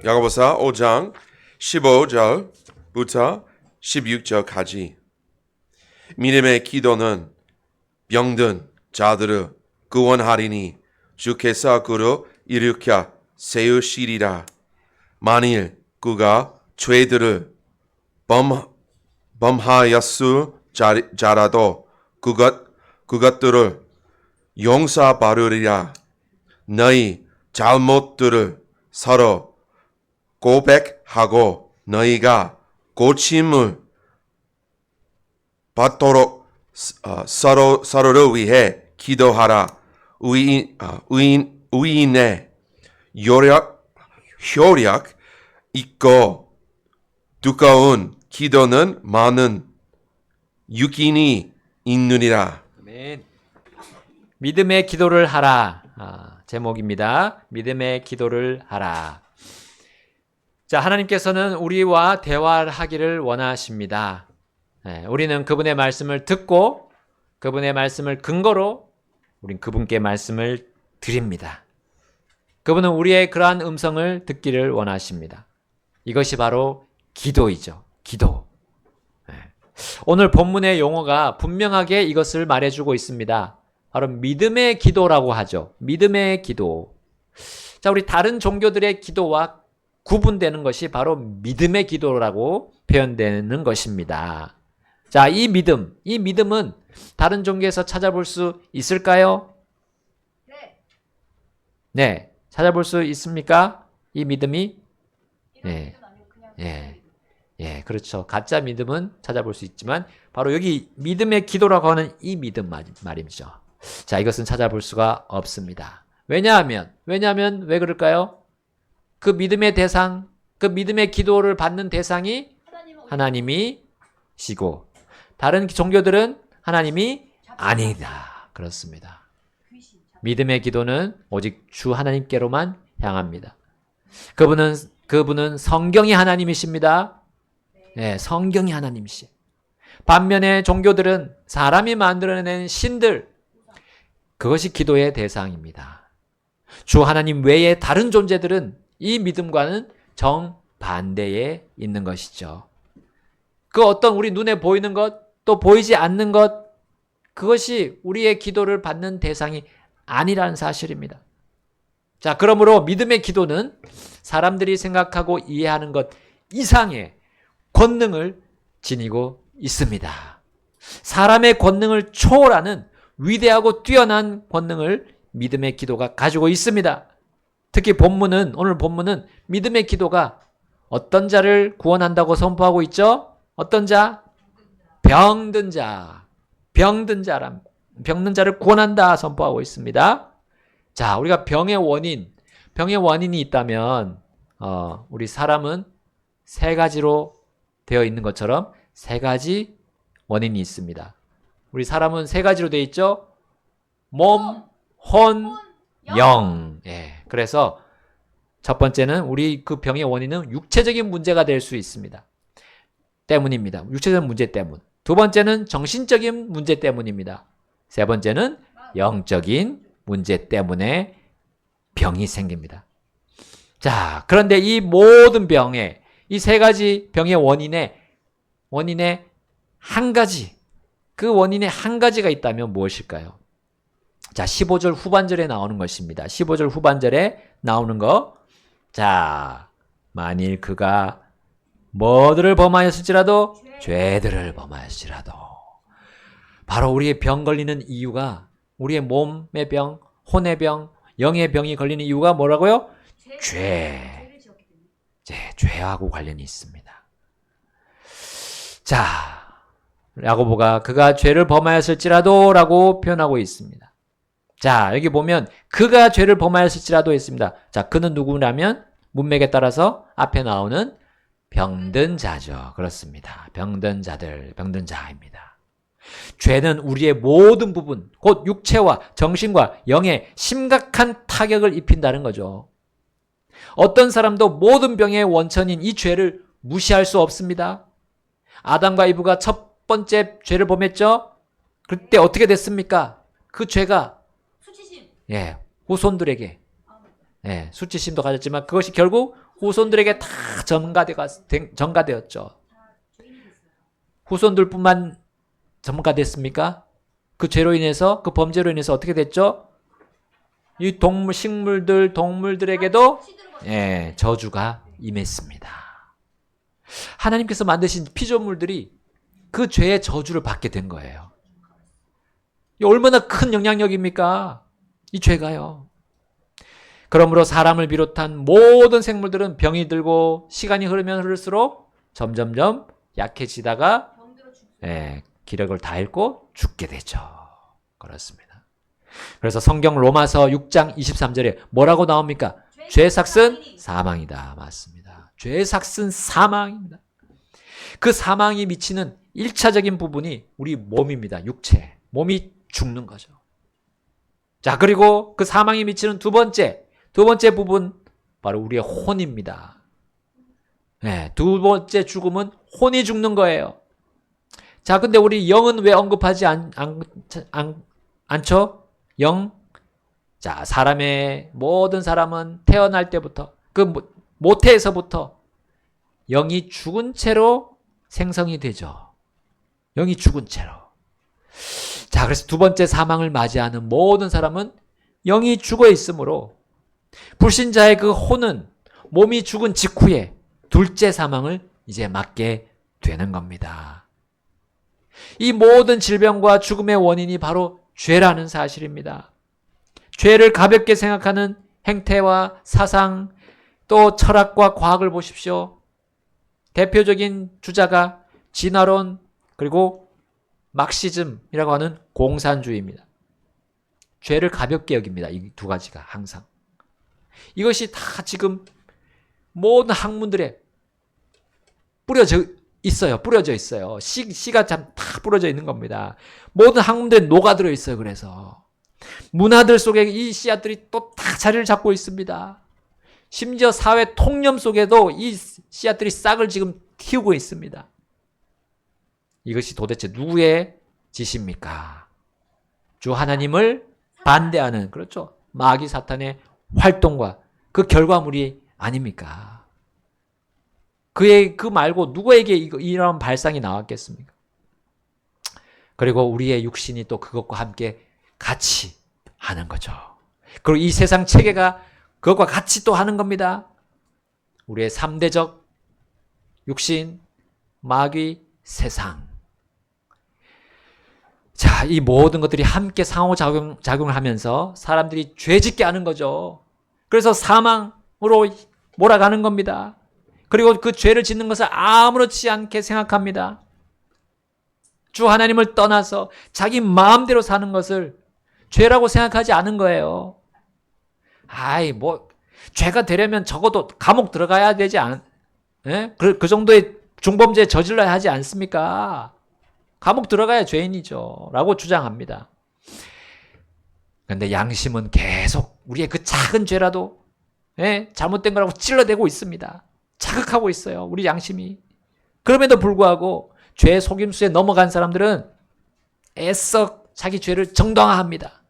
야고보서 5장 15절부터 16절까지. 믿음의 기도는 병든 자들을 구원하리니 주께서 그를 일으켜 세우시리라. 만일 그가 죄들을 범하였을지라도 그것들을 용서받으리라. 너희 잘못들을 서로 고백하고 너희가 고침을 받도록 서로를 위해 기도하라. 의인의 효력 있고 두꺼운 기도는 많은 유익이 있느니라. 아멘. 믿음의 기도를 하라. 제목입니다. 믿음의 기도를 하라. 자, 하나님께서는 우리와 대화를 하기를 원하십니다. 우리는 그분의 말씀을 듣고 그분의 말씀을 근거로 우린 그분께 말씀을 드립니다. 그분은 우리의 그러한 음성을 듣기를 원하십니다. 이것이 바로 기도이죠. 기도. 오늘 본문의 용어가 분명하게 이것을 말해주고 있습니다. 바로 믿음의 기도라고 하죠. 믿음의 기도. 자, 우리 다른 종교들의 기도와 구분되는 것이 바로 믿음의 기도라고 표현되는 것입니다. 자, 이 믿음은 다른 종교에서 찾아볼 수 있을까요? 네. 찾아볼 수 있습니까? 이 믿음이? 네. 그렇죠. 가짜 믿음은 찾아볼 수 있지만 바로 여기 믿음의 기도라고 하는 이 믿음 말이죠. 자, 이것은 찾아볼 수가 없습니다. 왜냐하면 왜 그럴까요? 그 믿음의 대상, 그 믿음의 기도를 받는 대상이 하나님이시고 다른 종교들은 하나님이 아니다. 그렇습니다. 믿음의 기도는 오직 주 하나님께로만 향합니다. 그분은 성경이 하나님이십니다. 네, 성경이 하나님이시. 반면에 종교들은 사람이 만들어낸 신들, 그것이 기도의 대상입니다. 주 하나님 외에 다른 존재들은 이 믿음과는 정반대에 있는 것이죠. 그 어떤 우리 눈에 보이는 것, 또 보이지 않는 것, 그것이 우리의 기도를 받는 대상이 아니라는 사실입니다. 자, 그러므로 믿음의 기도는 사람들이 생각하고 이해하는 것 이상의 권능을 지니고 있습니다. 사람의 권능을 초월하는 위대하고 뛰어난 권능을 믿음의 기도가 가지고 있습니다. 특히 오늘 본문은 믿음의 기도가 어떤 자를 구원한다고 선포하고 있죠? 어떤 자? 병든 자를 구원한다 선포하고 있습니다. 자, 우리가 병의 원인이 있다면 우리 사람은 세 가지로 되어 있는 것처럼 세 가지 원인이 있습니다. 우리 사람은 세 가지로 되어 있죠? 몸, 혼, 영. 그래서 첫 번째는 우리 그 병의 원인은 육체적인 문제가 될 수 있습니다. 때문입니다. 육체적인 문제 때문. 두 번째는 정신적인 문제 때문입니다. 세 번째는 영적인 문제 때문에 병이 생깁니다. 자, 그런데 이 모든 이 세 가지 병의 원인에 한 가지, 그 원인에 한 가지가 있다면 무엇일까요? 자, 15절 후반절에 나오는 것입니다. 15절 후반절에 나오는 거. 자, 만일 그가 뭐들을 범하였을지라도 죄들을 범하였을지라도. 바로 우리의 병 걸리는 이유가 우리의 몸의 병, 혼의 병, 영의 병이 걸리는 이유가 뭐라고요? 죄하고 관련이 있습니다. 자, 야고보가 그가 죄를 범하였을지라도 라고 표현하고 있습니다. 자, 여기 보면 그가 죄를 범하였을지라도 했습니다. 자, 그는 누구냐면 문맥에 따라서 앞에 나오는 병든 자죠. 그렇습니다. 병든 자입니다. 죄는 우리의 모든 부분, 곧 육체와 정신과 영에 심각한 타격을 입힌다는 거죠. 어떤 사람도 모든 병의 원천인 이 죄를 무시할 수 없습니다. 아담과 이브가 첫 번째 죄를 범했죠? 그때 어떻게 됐습니까? 그 죄가 후손들에게 수치심도 가졌지만 그것이 결국 후손들에게 다 전가되었죠. 후손들뿐만 전가됐습니까? 그 죄로 인해서, 그 범죄로 인해서 어떻게 됐죠? 이 식물들, 동물들에게도 저주가 임했습니다. 하나님께서 만드신 피조물들이 그 죄의 저주를 받게 된 거예요. 이 얼마나 큰 영향력입니까? 이 죄가요. 그러므로 사람을 비롯한 모든 생물들은 병이 들고 시간이 흐르면 흐를수록 점점점 약해지다가 기력을 다 잃고 죽게 되죠. 그렇습니다. 그래서 성경 로마서 6장 23절에 뭐라고 나옵니까? 죄의 삭은 사망이다. 맞습니다. 죄의 삭은 사망입니다. 그 사망이 미치는 1차적인 부분이 우리 몸입니다. 육체. 몸이 죽는 거죠. 자, 그리고 그 사망이 미치는 두 번째 부분, 바로 우리의 혼입니다. 두 번째 죽음은 혼이 죽는 거예요. 자, 근데 우리 영은 왜 언급하지 않죠? 영. 자, 모든 사람은 태어날 때부터, 그 모태에서부터 영이 죽은 채로 생성이 되죠. 영이 죽은 채로. 자, 그래서 두 번째 사망을 맞이하는 모든 사람은 영이 죽어 있으므로 불신자의 그 혼은 몸이 죽은 직후에 둘째 사망을 이제 맞게 되는 겁니다. 이 모든 질병과 죽음의 원인이 바로 죄라는 사실입니다. 죄를 가볍게 생각하는 행태와 사상, 또 철학과 과학을 보십시오. 대표적인 주자가 진화론, 그리고 막시즘이라고 하는 공산주의입니다. 죄를 가볍게 여깁니다. 이 두 가지가 항상. 이것이 다 지금 모든 학문들에 뿌려져 있어요. 씨가 참 다 뿌려져 있는 겁니다. 모든 학문들에 녹아들어 있어요. 그래서 문화들 속에 이 씨앗들이 또 다 자리를 잡고 있습니다. 심지어 사회 통념 속에도 이 씨앗들이 싹을 지금 틔우고 있습니다. 이것이 도대체 누구의 짓입니까? 주 하나님을 반대하는, 그렇죠, 마귀 사탄의 활동과 그 결과물이 아닙니까? 그 말고 누구에게 이런 발상이 나왔겠습니까? 그리고 우리의 육신이 또 그것과 함께 같이 하는 거죠. 그리고 이 세상 체계가 그것과 같이 또 하는 겁니다. 우리의 3대적 육신, 마귀, 세상. 자, 이 모든 것들이 함께 상호작용을 하면서 사람들이 죄짓게 하는 거죠. 그래서 사망으로 몰아가는 겁니다. 그리고 그 죄를 짓는 것을 아무렇지 않게 생각합니다. 주 하나님을 떠나서 자기 마음대로 사는 것을 죄라고 생각하지 않은 거예요. 죄가 되려면 적어도 감옥 들어가야 되지 그 정도의 중범죄 저질러야 하지 않습니까? 감옥 들어가야 죄인이죠. 라고 주장합니다. 그런데 양심은 계속 우리의 그 작은 죄라도 잘못된 거라고 찔러대고 있습니다. 자극하고 있어요. 우리 양심이. 그럼에도 불구하고 죄의 속임수에 넘어간 사람들은 애써 자기 죄를 정당화합니다.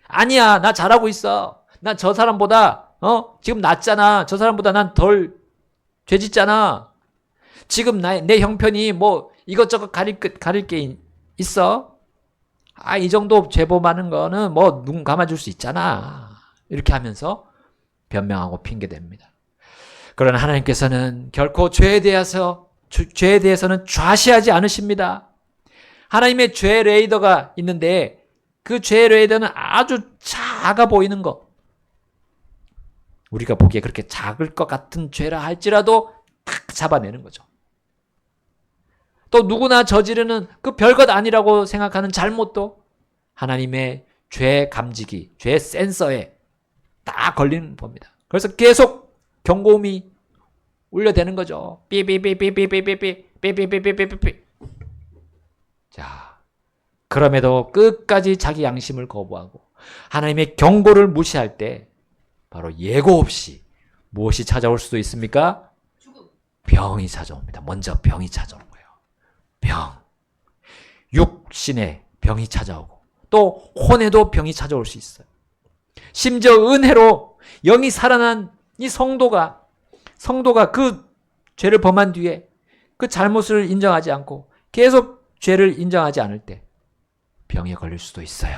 아니야, 나 잘하고 있어. 나 저 사람보다 지금 낫잖아. 저 사람보다 난 덜 죄짓잖아. 지금 내 형편이 뭐 이것저것 가릴 게 있어. 이 정도 죄범하는 거는 뭐 눈 감아줄 수 있잖아. 이렇게 하면서 변명하고 핑계댑니다. 그러나 하나님께서는 결코 죄에 대해서는 좌시하지 않으십니다. 하나님의 죄 레이더가 있는데 그 죄 레이더는 아주 작아 보이는 것, 우리가 보기에 그렇게 작을 것 같은 죄라 할지라도 딱 잡아내는 거죠. 또 누구나 저지르는 그 별것 아니라고 생각하는 잘못도 하나님의 죄 감지기, 죄 센서에 딱 걸리는 겁니다. 그래서 계속 경고음이 울려대는 거죠. 삐삐삐삐삐삐삐삐삐삐삐삐삐삐. 자, 그럼에도 끝까지 자기 양심을 거부하고 하나님의 경고를 무시할 때 바로 예고 없이 무엇이 찾아올 수도 있습니까? 병이 찾아옵니다. 먼저 병이 찾아오는 거예요. 병. 육신에 병이 찾아오고 또 혼에도 병이 찾아올 수 있어요. 심지어 은혜로 영이 살아난 이 성도가 성도가 그 죄를 범한 뒤에 그 잘못을 인정하지 않고 계속 죄를 인정하지 않을 때 병에 걸릴 수도 있어요.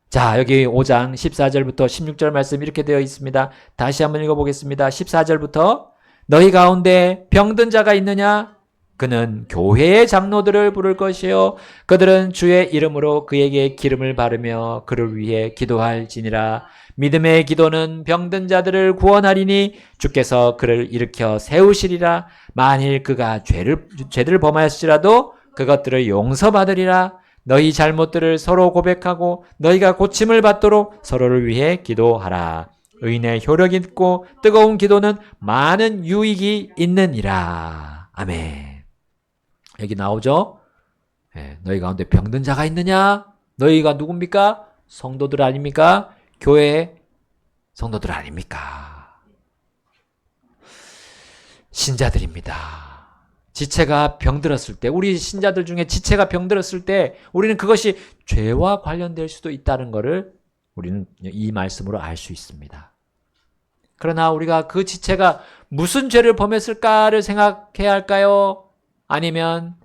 자, 여기 5장 14절부터 16절 말씀 이렇게 되어 있습니다. 다시 한번 읽어보겠습니다. 14절부터 너희 가운데 병든 자가 있느냐? 그는 교회의 장로들을 부를 것이요 그들은 주의 이름으로 그에게 기름을 바르며 그를 위해 기도할지니라. 믿음의 기도는 병든 자들을 구원하리니 주께서 그를 일으켜 세우시리라. 만일 그가 죄를 범하였을지라도 그것들을 용서받으리라. 너희 잘못들을 서로 고백하고 너희가 고침을 받도록 서로를 위해 기도하라. 의인의 효력이 있고 뜨거운 기도는 많은 유익이 있느니라. 아멘. 여기 나오죠? 네, 너희 가운데 병든 자가 있느냐? 너희가 누굽니까? 성도들 아닙니까? 교회 성도들 아닙니까? 신자들입니다. 지체가 병들었을 때, 우리 신자들 중에 지체가 병들었을 때 우리는 그것이 죄와 관련될 수도 있다는 것을 우리는 이 말씀으로 알 수 있습니다. 그러나 우리가 그 지체가 무슨 죄를 범했을까를 생각해야 할까요? 아니면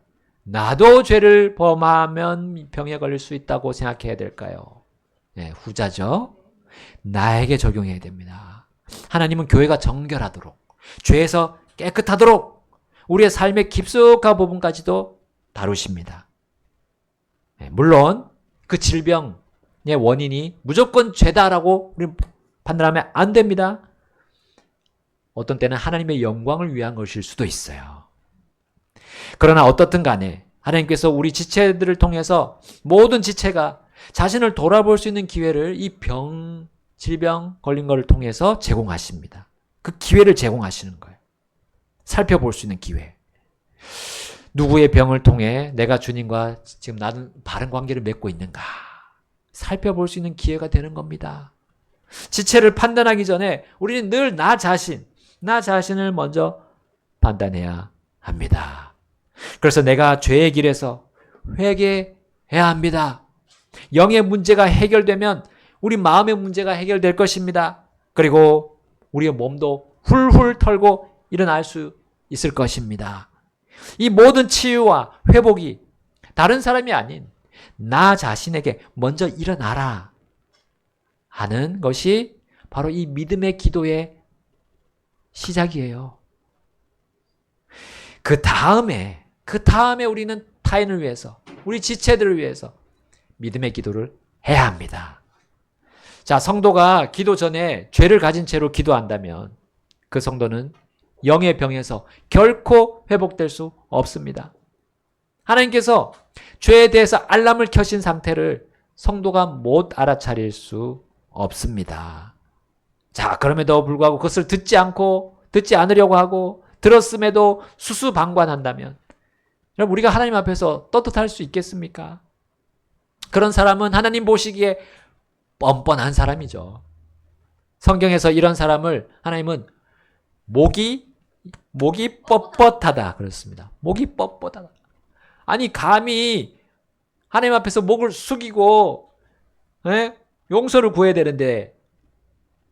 나도 죄를 범하면 병에 걸릴 수 있다고 생각해야 될까요? 네, 후자죠. 나에게 적용해야 됩니다. 하나님은 교회가 정결하도록, 죄에서 깨끗하도록 우리의 삶의 깊숙한 부분까지도 다루십니다. 네, 물론 그 질병의 원인이 무조건 죄다라고 우리는 판단하면 안 됩니다. 어떤 때는 하나님의 영광을 위한 것일 수도 있어요. 그러나 어떻든 간에 하나님께서 우리 지체들을 통해서 모든 지체가 자신을 돌아볼 수 있는 기회를 이 질병 걸린 것을 통해서 제공하십니다. 그 기회를 제공하시는 거예요. 살펴볼 수 있는 기회. 누구의 병을 통해 내가 주님과 지금 나는 바른 관계를 맺고 있는가 살펴볼 수 있는 기회가 되는 겁니다. 지체를 판단하기 전에 우리는 늘 나 자신을 먼저 판단해야 합니다. 그래서 내가 죄의 길에서 회개해야 합니다. 영의 문제가 해결되면 우리 마음의 문제가 해결될 것입니다. 그리고 우리의 몸도 훌훌 털고 일어날 수 있을 것입니다. 이 모든 치유와 회복이 다른 사람이 아닌 나 자신에게 먼저 일어나라 하는 것이 바로 이 믿음의 기도의 시작이에요. 그 다음에 우리는 타인을 위해서, 우리 지체들을 위해서 믿음의 기도를 해야 합니다. 자, 성도가 기도 전에 죄를 가진 채로 기도한다면 그 성도는 영의 병에서 결코 회복될 수 없습니다. 하나님께서 죄에 대해서 알람을 켜신 상태를 성도가 못 알아차릴 수 없습니다. 자, 그럼에도 불구하고 그것을 듣지 않으려고 하고 들었음에도 수수방관한다면 여러분, 우리가 하나님 앞에서 떳떳할 수 있겠습니까? 그런 사람은 하나님 보시기에 뻔뻔한 사람이죠. 성경에서 이런 사람을 하나님은 목이 뻣뻣하다 그렇습니다. 목이 뻣뻣하다. 아니 감히 하나님 앞에서 목을 숙이고 용서를 구해야 되는데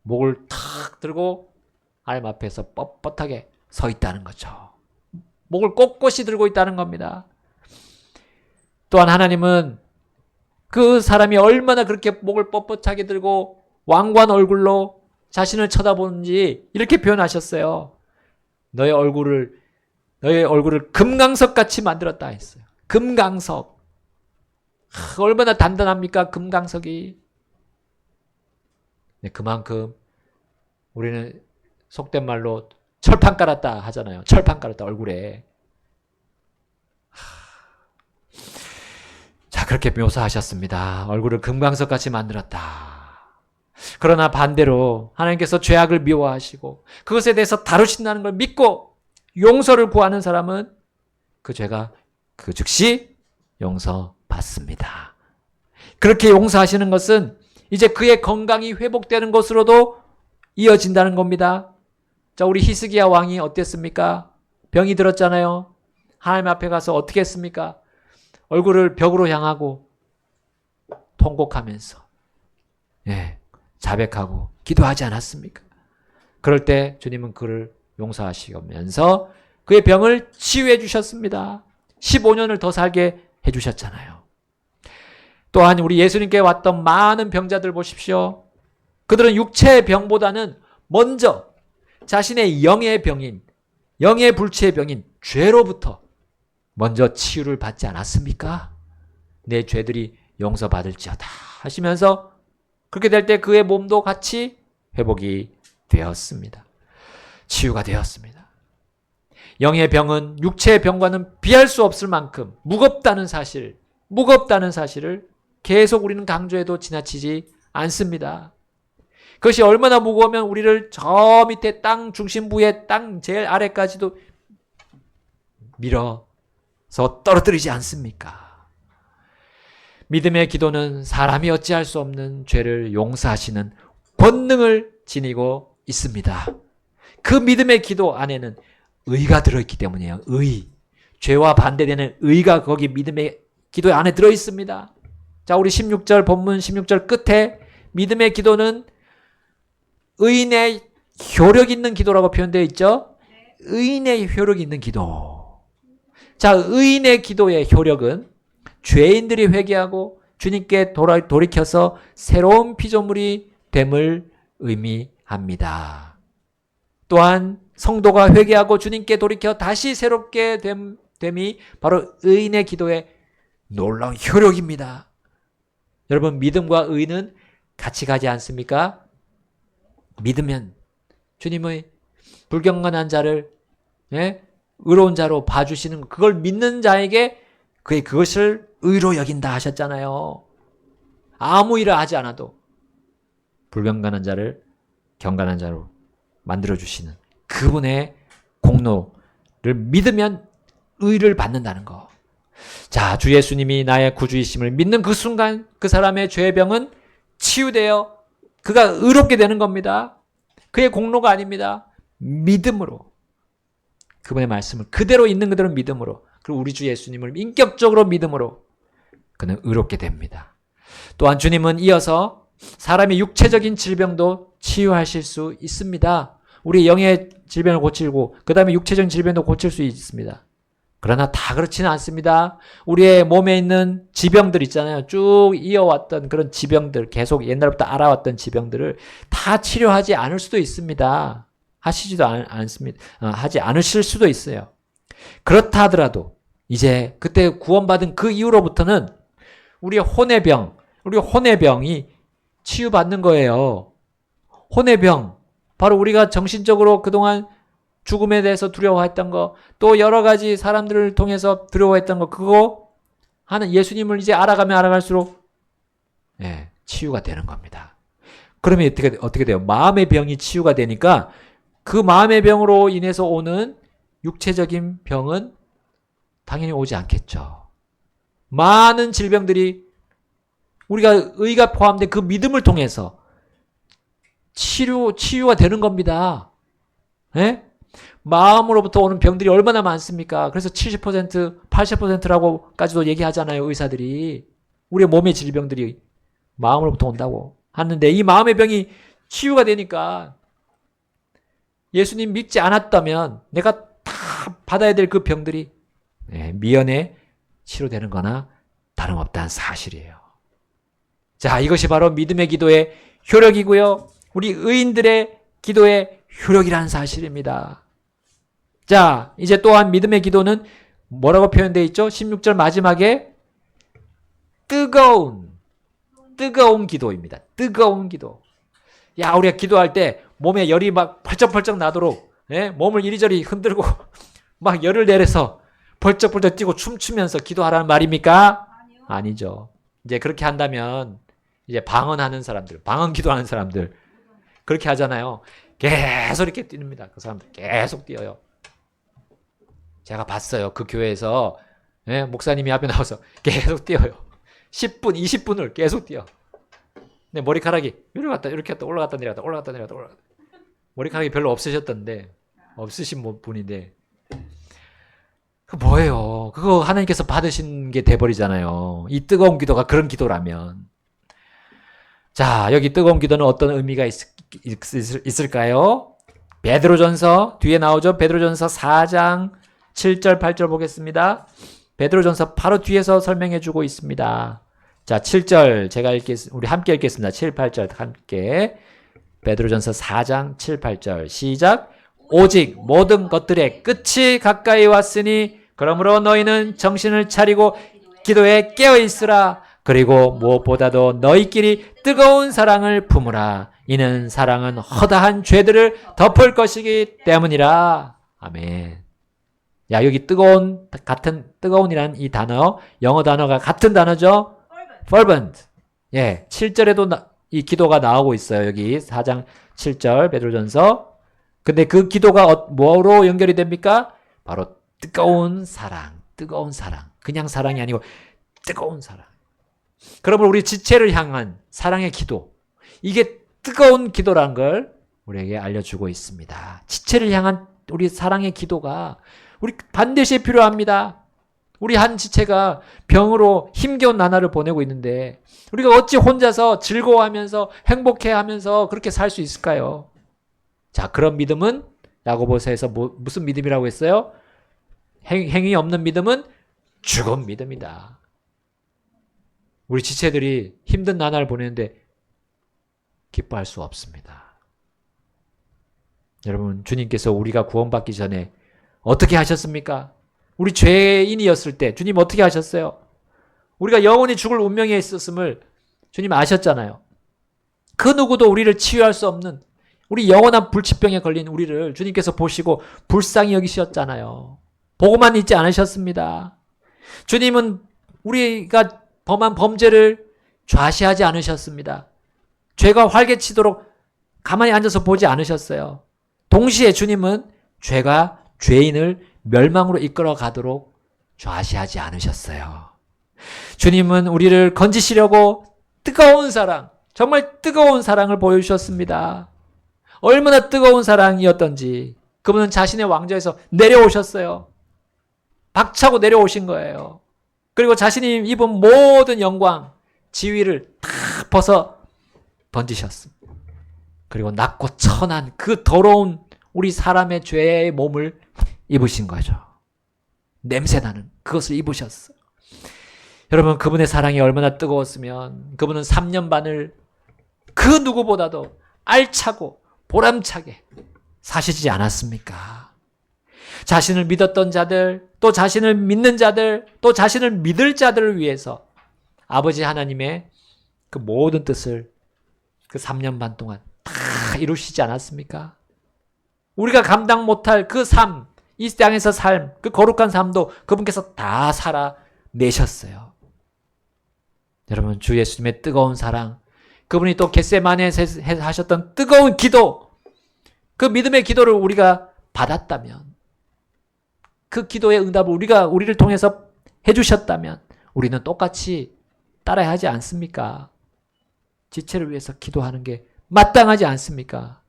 목을 탁 들고 하나님 앞에서 뻣뻣하게 서 있다는 거죠. 목을 꼿꼿이 들고 있다는 겁니다. 또한 하나님은 그 사람이 얼마나 그렇게 목을 뻣뻣하게 들고 왕관 얼굴로 자신을 쳐다보는지 이렇게 표현하셨어요. 너의 얼굴을 금강석 같이 만들었다 했어요. 금강석. 얼마나 단단합니까? 금강석이. 네, 그만큼 우리는 속된 말로 철판 깔았다 하잖아요. 철판 깔았다 얼굴에. 자, 그렇게 묘사하셨습니다. 얼굴을 금강석 같이 만들었다. 그러나 반대로 하나님께서 죄악을 미워하시고 그것에 대해서 다루신다는 걸 믿고 용서를 구하는 사람은 그 죄가 그 즉시 용서받습니다. 그렇게 용서하시는 것은 이제 그의 건강이 회복되는 것으로도 이어진다는 겁니다. 자, 우리 히스기야 왕이 어땠습니까? 병이 들었잖아요. 하나님 앞에 가서 어떻게 했습니까? 얼굴을 벽으로 향하고 통곡하면서 자백하고 기도하지 않았습니까? 그럴 때 주님은 그를 용서하시면서 그의 병을 치유해 주셨습니다. 15년을 더 살게 해 주셨잖아요. 또한 우리 예수님께 왔던 많은 병자들 보십시오. 그들은 육체의 병보다는 먼저 자신의 영의 병인, 영의 불치의 병인 죄로부터 먼저 치유를 받지 않았습니까? 내 죄들이 용서받을지어다 하시면서 그렇게 될 때 그의 몸도 같이 회복이 되었습니다. 치유가 되었습니다. 영의 병은 육체의 병과는 비할 수 없을 만큼 무겁다는 사실을 계속 우리는 강조해도 지나치지 않습니다. 그것이 얼마나 무거우면 우리를 저 밑에 땅 중심부의 땅 제일 아래까지도 밀어서 떨어뜨리지 않습니까? 믿음의 기도는 사람이 어찌할 수 없는 죄를 용서하시는 권능을 지니고 있습니다. 그 믿음의 기도 안에는 의가 들어있기 때문이에요. 의. 죄와 반대되는 의가 거기 믿음의 기도 안에 들어있습니다. 자, 우리 16절 본문 16절 끝에 믿음의 기도는 의인의 효력 있는 기도라고 표현되어 있죠. 의인의 효력 있는 기도. 자, 의인의 기도의 효력은 죄인들이 회개하고 주님께 돌이켜서 새로운 피조물이 됨을 의미합니다. 또한 성도가 회개하고 주님께 돌이켜 다시 새롭게 됨이 바로 의인의 기도의 놀라운 효력입니다. 여러분, 믿음과 의는 같이 가지 않습니까? 믿으면 주님의 불경건한 자를 의로운 자로 봐주시는 그걸 믿는 자에게 그것을 의로 여긴다 하셨잖아요. 아무 일을 하지 않아도 불경건한 자를 경건한 자로 만들어주시는 그분의 공로를 믿으면 의를 받는다는 거. 자, 주 예수님이 나의 구주이심을 믿는 그 순간 그 사람의 죄병은 치유되어 그가 의롭게 되는 겁니다. 그의 공로가 아닙니다. 믿음으로. 그분의 말씀을 그대로 있는 그대로 믿음으로. 그리고 우리 주 예수님을 인격적으로 믿음으로 그는 의롭게 됩니다. 또한 주님은 이어서 사람의 육체적인 질병도 치유하실 수 있습니다. 우리 영의 질병을 고치고 그 다음에 육체적인 질병도 고칠 수 있습니다. 그러나 다 그렇지는 않습니다. 우리의 몸에 있는 지병들 있잖아요. 쭉 이어왔던 그런 지병들, 계속 옛날부터 알아왔던 지병들을 다 치료하지 않을 수도 있습니다. 하시지도 않습니다. 하지 않으실 수도 있어요. 그렇다 하더라도 이제 그때 구원받은 그 이후로부터는 우리의 혼의 병이 치유받는 거예요. 혼의 병. 바로 우리가 정신적으로 그동안 죽음에 대해서 두려워했던 거, 또 여러 가지 사람들을 통해서 두려워했던 거, 그거 하는 예수님을 이제 알아가면 알아갈수록 치유가 되는 겁니다. 그러면 어떻게 돼요? 마음의 병이 치유가 되니까 그 마음의 병으로 인해서 오는 육체적인 병은 당연히 오지 않겠죠. 많은 질병들이 우리가 의가 포함된 그 믿음을 통해서 치유가 되는 겁니다. 마음으로부터 오는 병들이 얼마나 많습니까? 그래서 70%, 80%라고까지도 얘기하잖아요, 의사들이. 우리의 몸의 질병들이 마음으로부터 온다고 하는데 이 마음의 병이 치유가 되니까 예수님 믿지 않았다면 내가 다 받아야 될 그 병들이 미연에 치료되는 거나 다름없다는 사실이에요. 자, 이것이 바로 믿음의 기도의 효력이고요. 우리 의인들의 기도의 효력이라는 사실입니다. 자, 이제 또한 믿음의 기도는 뭐라고 표현되어 있죠? 16절 마지막에 뜨거운 기도입니다. 뜨거운 기도. 야, 우리가 기도할 때 몸에 열이 막 펄쩍펄쩍 나도록 몸을 이리저리 흔들고 막 열을 내려서 벌쩍벌쩍 뛰고 춤추면서 기도하라는 말입니까? 아니죠. 이제 그렇게 한다면 이제 방언하는 사람들, 방언 기도하는 사람들 그렇게 하잖아요. 계속 이렇게 뛰습니다. 그 사람들 계속 뛰어요. 제가 봤어요. 그 교회에서 목사님이 앞에 나와서 계속 뛰어요. 10분, 20분을 계속 뛰어. 근데 머리카락이 이렇게 갔다 이렇게 갔다 올라갔다 내려갔다 올라갔다 내려갔다 올라갔다. 머리카락이 별로 없으셨던데 없으신 분인데 그 뭐예요? 그거 하나님께서 받으신 게 돼버리잖아요. 이 뜨거운 기도가 그런 기도라면. 자, 여기 뜨거운 기도는 어떤 의미가 있을까요? 베드로전서 뒤에 나오죠. 베드로전서 4장 7절 8절 보겠습니다. 베드로전서 바로 뒤에서 설명해 주고 있습니다. 자, 7절 우리 함께 읽겠습니다. 7, 8절 함께. 베드로전서 4장 7, 8절 시작. 오직 모든 것들의 끝이 가까이 왔으니 그러므로 너희는 정신을 차리고 기도에 깨어 있으라. 그리고 무엇보다도 너희끼리 뜨거운 사랑을 품으라. 이는 사랑은 허다한 죄들을 덮을 것이기 때문이라. 아멘. 야, 여기 뜨거운이라는 이 단어, 영어 단어가 같은 단어죠? fervent. 예, 7절에도 이 기도가 나오고 있어요. 여기 4장 7절 베드로전서. 근데 그 기도가 뭐로 연결이 됩니까? 바로 뜨거운 사랑. 그냥 사랑이 아니고 뜨거운 사랑. 그러면 우리 지체를 향한 사랑의 기도. 이게 뜨거운 기도라는 걸 우리에게 알려주고 있습니다. 지체를 향한 우리 사랑의 기도가 우리 반드시 필요합니다. 우리 한 지체가 병으로 힘겨운 나날을 보내고 있는데 우리가 어찌 혼자서 즐거워하면서 행복해하면서 그렇게 살 수 있을까요? 자, 그런 믿음은 야고보서에서 무슨 믿음이라고 했어요? 행위 없는 믿음은 죽은 믿음이다. 우리 지체들이 힘든 나날을 보내는데 기뻐할 수 없습니다. 여러분, 주님께서 우리가 구원받기 전에 어떻게 하셨습니까? 우리 죄인이었을 때 주님 어떻게 하셨어요? 우리가 영원히 죽을 운명에 있었음을 주님 아셨잖아요. 그 누구도 우리를 치유할 수 없는 우리 영원한 불치병에 걸린 우리를 주님께서 보시고 불쌍히 여기셨잖아요. 보고만 있지 않으셨습니다. 주님은 우리가 범한 범죄를 좌시하지 않으셨습니다. 죄가 활개치도록 가만히 앉아서 보지 않으셨어요. 동시에 주님은 죄가 죄인을 멸망으로 이끌어 가도록 좌시하지 않으셨어요. 주님은 우리를 건지시려고 뜨거운 사랑, 정말 뜨거운 사랑을 보여주셨습니다. 얼마나 뜨거운 사랑이었던지 그분은 자신의 왕좌에서 내려오셨어요. 박차고 내려오신 거예요. 그리고 자신이 입은 모든 영광, 지위를 다 벗어 던지셨습니다. 그리고 낮고 천한 그 더러운 우리 사람의 죄의 몸을 입으신 거죠. 냄새나는 그것을 입으셨어요. 여러분, 그분의 사랑이 얼마나 뜨거웠으면 그분은 3년 반을 그 누구보다도 알차고 보람차게 사시지 않았습니까? 자신을 믿었던 자들, 또 자신을 믿는 자들, 또 자신을 믿을 자들을 위해서 아버지 하나님의 그 모든 뜻을 그 3년 반 동안 다 이루시지 않았습니까? 우리가 감당 못할 그 삶, 이 땅에서 삶, 그 거룩한 삶도 그분께서 다 살아내셨어요. 여러분, 주 예수님의 뜨거운 사랑, 그분이 또 겟세마네에서 하셨던 뜨거운 기도, 그 믿음의 기도를 우리가 받았다면, 그 기도의 응답을 우리를 통해서 해주셨다면 우리는 똑같이 따라야 하지 않습니까? 지체를 위해서 기도하는 게 마땅하지 않습니까?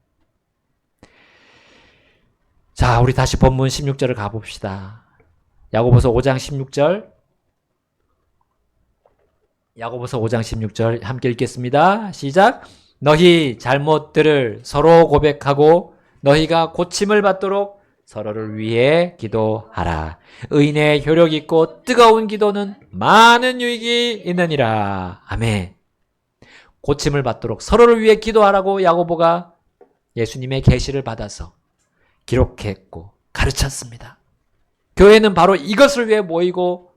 자, 우리 다시 본문 16절을 가봅시다. 야고보서 5장 16절. 야고보서 5장 16절 함께 읽겠습니다. 시작. 너희 잘못들을 서로 고백하고 너희가 고침을 받도록 서로를 위해 기도하라. 의인의 효력 있고 뜨거운 기도는 많은 유익이 있느니라. 아멘. 고침을 받도록 서로를 위해 기도하라고 야고보가 예수님의 계시를 받아서 기록했고 가르쳤습니다. 교회는 바로 이것을 위해 모이고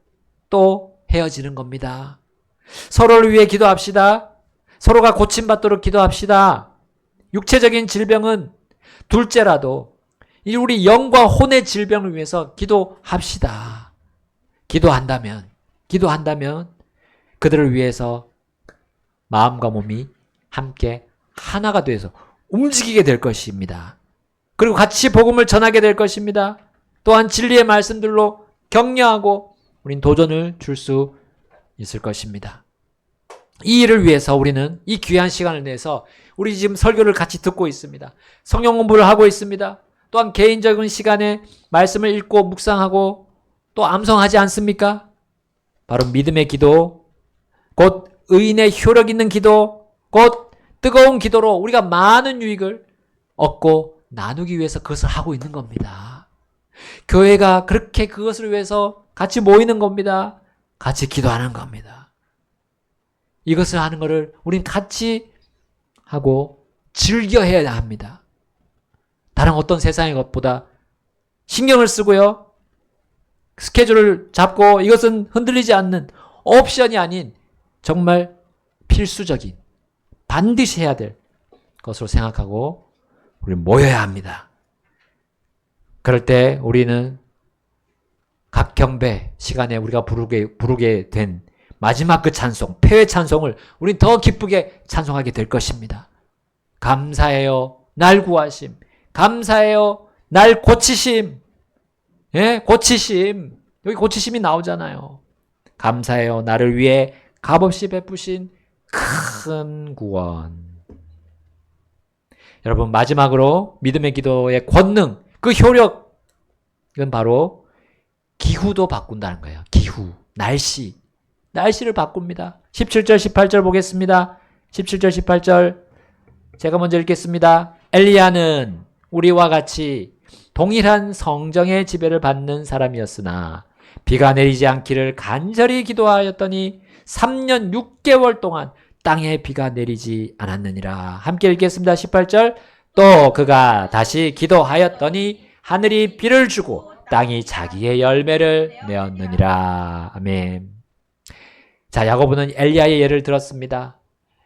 또 헤어지는 겁니다. 서로를 위해 기도합시다. 서로가 고침받도록 기도합시다. 육체적인 질병은 둘째라도 우리 영과 혼의 질병을 위해서 기도합시다. 기도한다면 그들을 위해서 마음과 몸이 함께 하나가 돼서 움직이게 될 것입니다. 그리고 같이 복음을 전하게 될 것입니다. 또한 진리의 말씀들로 격려하고 우린 도전을 줄 수 있을 것입니다. 이 일을 위해서 우리는 이 귀한 시간을 내서 우리 지금 설교를 같이 듣고 있습니다. 성경 공부를 하고 있습니다. 또한 개인적인 시간에 말씀을 읽고 묵상하고 또 암송하지 않습니까? 바로 믿음의 기도, 곧 의인의 효력 있는 기도, 곧 뜨거운 기도로 우리가 많은 유익을 얻고 나누기 위해서 그것을 하고 있는 겁니다. 교회가 그렇게 그것을 위해서 같이 모이는 겁니다. 같이 기도하는 겁니다. 이것을 하는 것을 우리는 같이 하고 즐겨해야 합니다. 다른 어떤 세상의 것보다 신경을 쓰고요. 스케줄을 잡고 이것은 흔들리지 않는 옵션이 아닌 정말 필수적인 반드시 해야 될 것으로 생각하고 우리 모여야 합니다. 그럴 때 우리는 각 경배 시간에 우리가 부르게 된 마지막 그 찬송, 폐회 찬송을 우린 더 기쁘게 찬송하게 될 것입니다. 감사해요, 날 구하심. 감사해요, 날 고치심. 예, 고치심. 여기 고치심이 나오잖아요. 감사해요, 나를 위해 값없이 베푸신 큰 구원. 여러분, 마지막으로 믿음의 기도의 권능, 그 효력, 이건 바로 기후도 바꾼다는 거예요. 기후, 날씨를 바꿉니다. 17절, 18절 보겠습니다. 17절, 18절 제가 먼저 읽겠습니다. 엘리야는 우리와 같이 동일한 성정의 지배를 받는 사람이었으나 비가 내리지 않기를 간절히 기도하였더니 3년 6개월 동안 땅에 비가 내리지 않았느니라. 함께 읽겠습니다. 18절. 또 그가 다시 기도하였더니 하늘이 비를 주고 땅이 자기의 열매를 내었느니라. 아멘. 자, 야고보는 엘리야의 예를 들었습니다.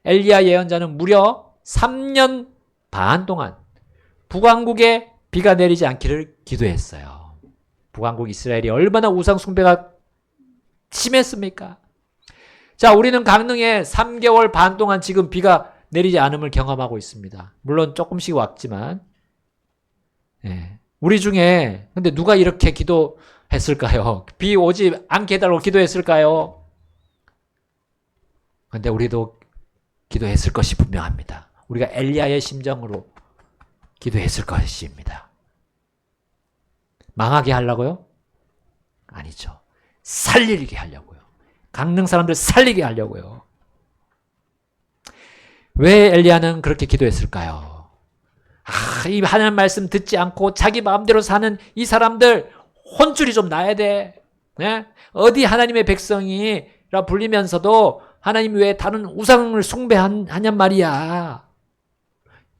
엘리야 예언자는 무려 3년 반 동안 북왕국에 비가 내리지 않기를 기도했어요. 북왕국 이스라엘이 얼마나 우상 숭배가 심했습니까? 자, 우리는 강릉에 3개월 반 동안 지금 비가 내리지 않음을 경험하고 있습니다. 물론 조금씩 왔지만, 예. 우리 중에 근데 누가 이렇게 기도했을까요? 비 오지 않게 해달라고 기도했을까요? 근데 우리도 기도했을 것이 분명합니다. 우리가 엘리야의 심정으로 기도했을 것입니다. 망하게 하려고요? 아니죠. 살리게 하려고요. 강릉 사람들 살리게 하려고요. 왜 엘리야는 그렇게 기도했을까요? 이 하나님 말씀 듣지 않고 자기 마음대로 사는 이 사람들 혼쭐이 좀 나야 돼. 네? 어디 하나님의 백성이라 불리면서도 하나님 외에 다른 우상을 숭배하냔 말이야.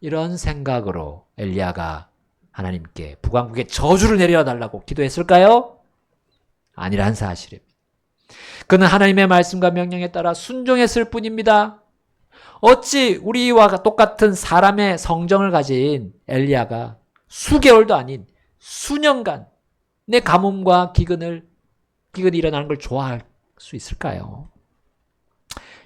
이런 생각으로 엘리야가 하나님께 북왕국에 저주를 내려달라고 기도했을까요? 아니란 사실입니다. 그는 하나님의 말씀과 명령에 따라 순종했을 뿐입니다. 어찌 우리와 똑같은 사람의 성정을 가진 엘리야가 수개월도 아닌 수년간 내 가뭄과 기근이 일어나는 걸 좋아할 수 있을까요?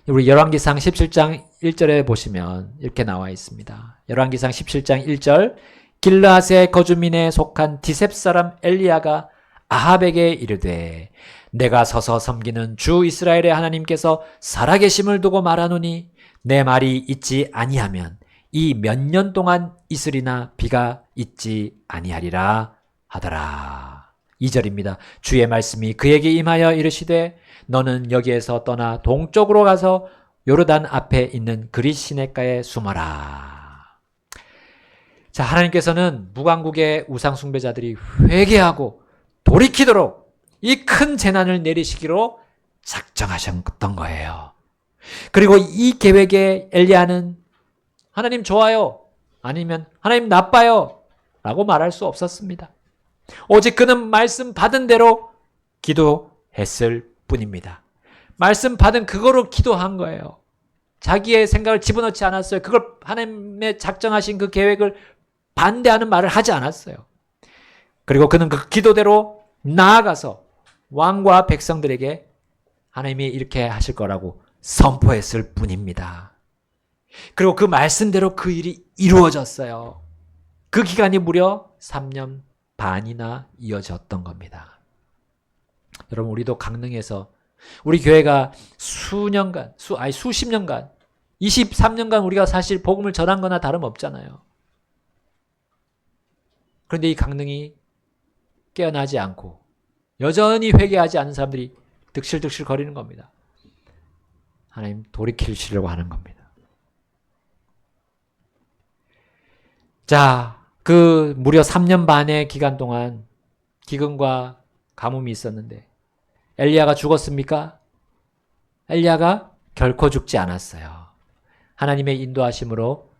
우리 열왕기상 17장 1절에 보시면 이렇게 나와 있습니다. 열왕기상 17장 1절. 길르앗의 거주민에 속한 디셉 사람 엘리야가 아합에게 이르되 내가 서서 섬기는 주 이스라엘의 하나님께서 살아계심을 두고 말하노니 내 말이 있지 아니하면 이 몇 년 동안 있으리나 비가 있지 아니하리라 하더라. 2절입니다. 주의 말씀이 그에게 임하여 이르시되 너는 여기에서 떠나 동쪽으로 가서 요르단 앞에 있는 그릿 시냇가에 숨어라. 자, 하나님께서는 무강국의 우상 숭배자들이 회개하고 돌이키도록 이 큰 재난을 내리시기로 작정하셨던 거예요. 그리고 이 계획에 엘리야는 하나님 좋아요, 아니면 하나님 나빠요 라고 말할 수 없었습니다. 오직 그는 말씀 받은 대로 기도했을 뿐입니다. 말씀 받은 그거로 기도한 거예요. 자기의 생각을 집어넣지 않았어요. 그걸 하나님의 작정하신 그 계획을 반대하는 말을 하지 않았어요. 그리고 그는 그 기도대로 나아가서 왕과 백성들에게 하나님이 이렇게 하실 거라고 선포했을 뿐입니다. 그리고 그 말씀대로 그 일이 이루어졌어요. 그 기간이 무려 3년 반이나 이어졌던 겁니다. 여러분, 우리도 강릉에서 우리 교회가 수년간, 수십 년간, 23년간 우리가 사실 복음을 전한 거나 다름없잖아요. 그런데 이 강릉이 깨어나지 않고 여전히 회개하지 않는 사람들이 득실득실 거리는 겁니다. 하나님 돌이키시려고 하는 겁니다. 자, 그 무려 3년 반의 기간 동안 기근과 가뭄이 있었는데 엘리야가 죽었습니까? 엘리야가 결코 죽지 않았어요. 하나님의 인도하심으로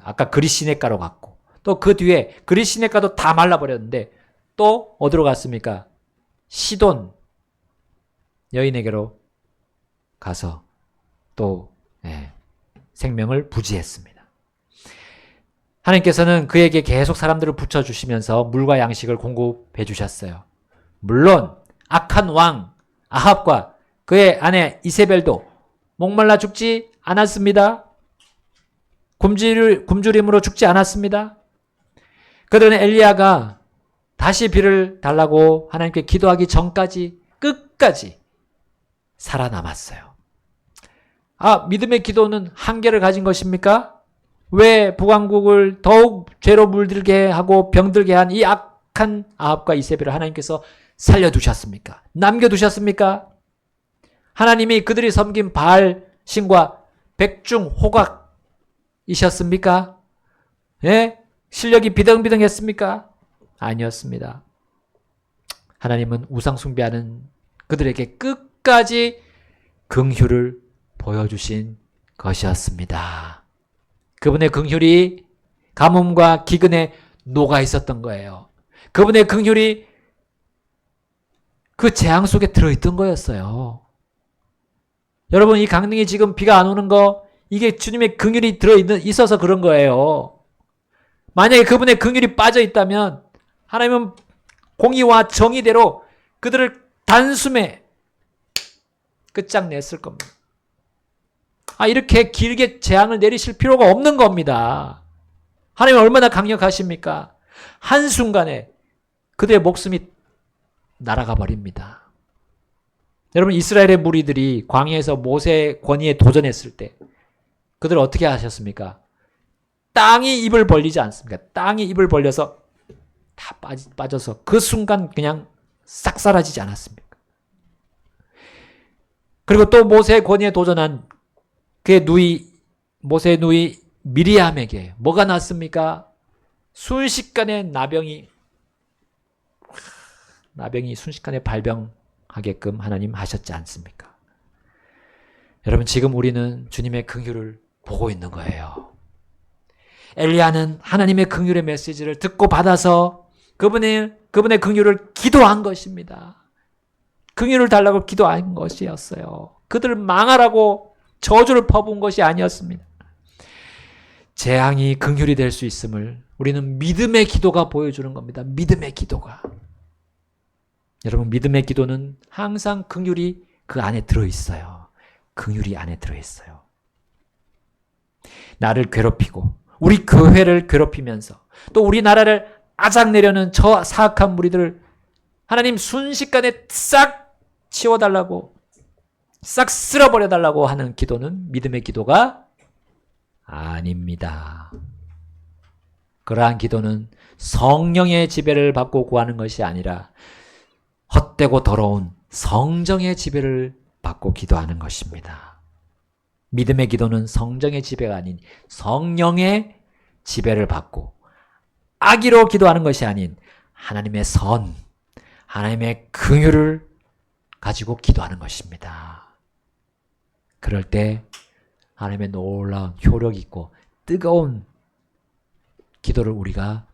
아까 그릿시냇가로 갔고 또 그 뒤에 그릿시냇가도 다 말라버렸는데 또 어디로 갔습니까? 시돈 여인에게로 가서 또 생명을 부지했습니다. 하나님께서는 그에게 계속 사람들을 붙여주시면서 물과 양식을 공급해 주셨어요. 물론 악한 왕 아합과 그의 아내 이세벨도 목말라 죽지 않았습니다. 굶주림으로 죽지 않았습니다. 그들은 엘리야가 다시 비를 달라고 하나님께 기도하기 전까지 끝까지 살아남았어요. 믿음의 기도는 한계를 가진 것입니까? 왜 북왕국을 더욱 죄로 물들게 하고 병들게 한 이 악한 아합과 이세벨을 하나님께서 살려두셨습니까? 남겨두셨습니까? 하나님이 그들이 섬긴 바알 신과 백중호각이셨습니까? 실력이 비등비등했습니까? 아니었습니다. 하나님은 우상 숭배하는 그들에게 끝까지 긍휼을 보여주신 것이었습니다. 그분의 긍휼이 가뭄과 기근에 녹아 있었던 거예요. 그분의 긍휼이 그 재앙 속에 들어있던 거였어요. 여러분, 이 강릉에 지금 비가 안 오는 거, 이게 주님의 긍휼이 있어서 그런 거예요. 만약에 그분의 긍휼이 빠져 있다면 하나님은 공의와 정의대로 그들을 단숨에 끝장냈을 겁니다. 이렇게 길게 재앙을 내리실 필요가 없는 겁니다. 하나님은 얼마나 강력하십니까? 한순간에 그들의 목숨이 날아가 버립니다. 여러분, 이스라엘의 무리들이 광야에서 모세의 권위에 도전했을 때 그들 어떻게 하셨습니까? 땅이 입을 벌리지 않습니까? 땅이 입을 벌려서 다 빠져서 그 순간 그냥 싹 사라지지 않았습니까? 그리고 또 모세의 권위에 도전한 그의 모세의 누이 미리암에게 뭐가 났습니까? 순식간에 나병이 순식간에 발병하게끔 하나님 하셨지 않습니까? 여러분, 지금 우리는 주님의 긍휼을 보고 있는 거예요. 엘리야는 하나님의 긍휼의 메시지를 듣고 받아서 그분의 긍휼을 기도한 것입니다. 긍휼을 달라고 기도한 것이었어요. 그들을 망하라고 저주를 퍼부은 것이 아니었습니다. 재앙이 긍휼이 될 수 있음을 우리는 믿음의 기도가 보여주는 겁니다. 믿음의 기도가. 여러분, 믿음의 기도는 항상 긍휼이 그 안에 들어있어요. 긍휼이 안에 들어있어요. 나를 괴롭히고 우리 교회를 괴롭히면서 또 우리나라를 아작내려는 저 사악한 무리들을 하나님 순식간에 싹 치워달라고, 싹 쓸어버려달라고 하는 기도는 믿음의 기도가 아닙니다. 그러한 기도는 성령의 지배를 받고 구하는 것이 아니라 헛되고 더러운 성정의 지배를 받고 기도하는 것입니다. 믿음의 기도는 성정의 지배가 아닌 성령의 지배를 받고 악의로 기도하는 것이 아닌 하나님의 선, 하나님의 긍휼을 가지고 기도하는 것입니다. 그럴 때 하나님의 놀라운 효력 있고 뜨거운 기도를 우리가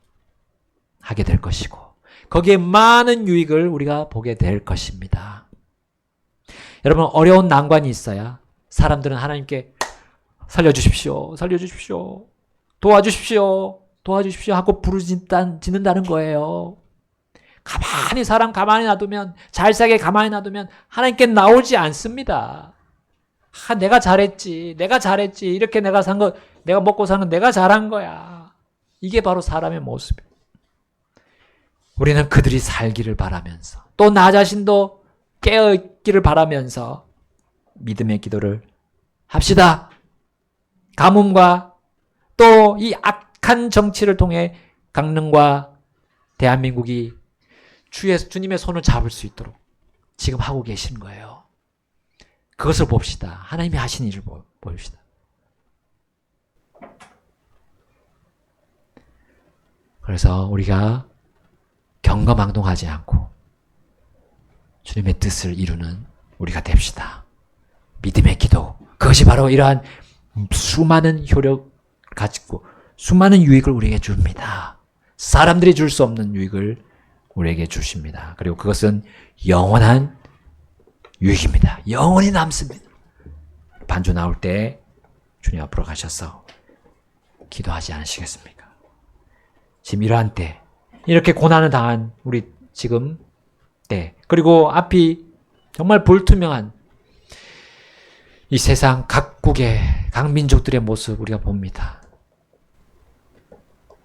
하게 될 것이고 거기에 많은 유익을 우리가 보게 될 것입니다. 여러분, 어려운 난관이 있어야 사람들은 하나님께 살려주십시오, 살려주십시오, 도와주십시오, 도와주십시오 하고 부르짖는다는 거예요. 사람 가만히 놔두면, 잘 살게 가만히 놔두면 하나님께 나오지 않습니다. 내가 잘했지, 이렇게 내가 산 거, 내가 먹고 사는 내가 잘한 거야. 이게 바로 사람의 모습이에요. 우리는 그들이 살기를 바라면서 또 나 자신도 깨어있기를 바라면서 믿음의 기도를 합시다. 가뭄과 또 이 악한 정치를 통해 강릉과 대한민국이 주님의 손을 잡을 수 있도록 지금 하고 계신 거예요. 그것을 봅시다. 하나님이 하신 일을 봅시다. 그래서 우리가 경거망동하지 않고 주님의 뜻을 이루는 우리가 됩시다. 믿음의 기도. 그것이 바로 이러한 수많은 효력을 가지고 수많은 유익을 우리에게 줍니다. 사람들이 줄 수 없는 유익을 우리에게 주십니다. 그리고 그것은 영원한 유익입니다. 영원히 남습니다. 반주 나올 때 주님 앞으로 가셔서 기도하지 않으시겠습니까? 지금 이러한 때, 이렇게 고난을 당한 우리 지금 때, 그리고 앞이 정말 불투명한 이 세상 각국의 각 민족들의 모습 우리가 봅니다.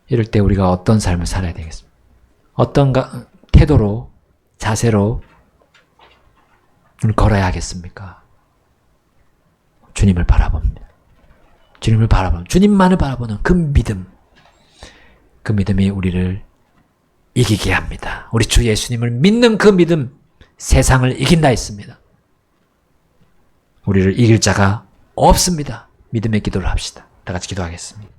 이럴 때 우리가 어떤 삶을 살아야 되겠습니까? 어떤 태도로, 자세로 걸어야 하겠습니까? 주님을 바라봅니다. 주님을 바라보는, 주님만을 바라보는 그 믿음이 우리를 이기게 합니다. 우리 주 예수님을 믿는 그 믿음, 세상을 이긴다 했습니다. 우리를 이길 자가 없습니다. 믿음의 기도를 합시다. 다 같이 기도하겠습니다.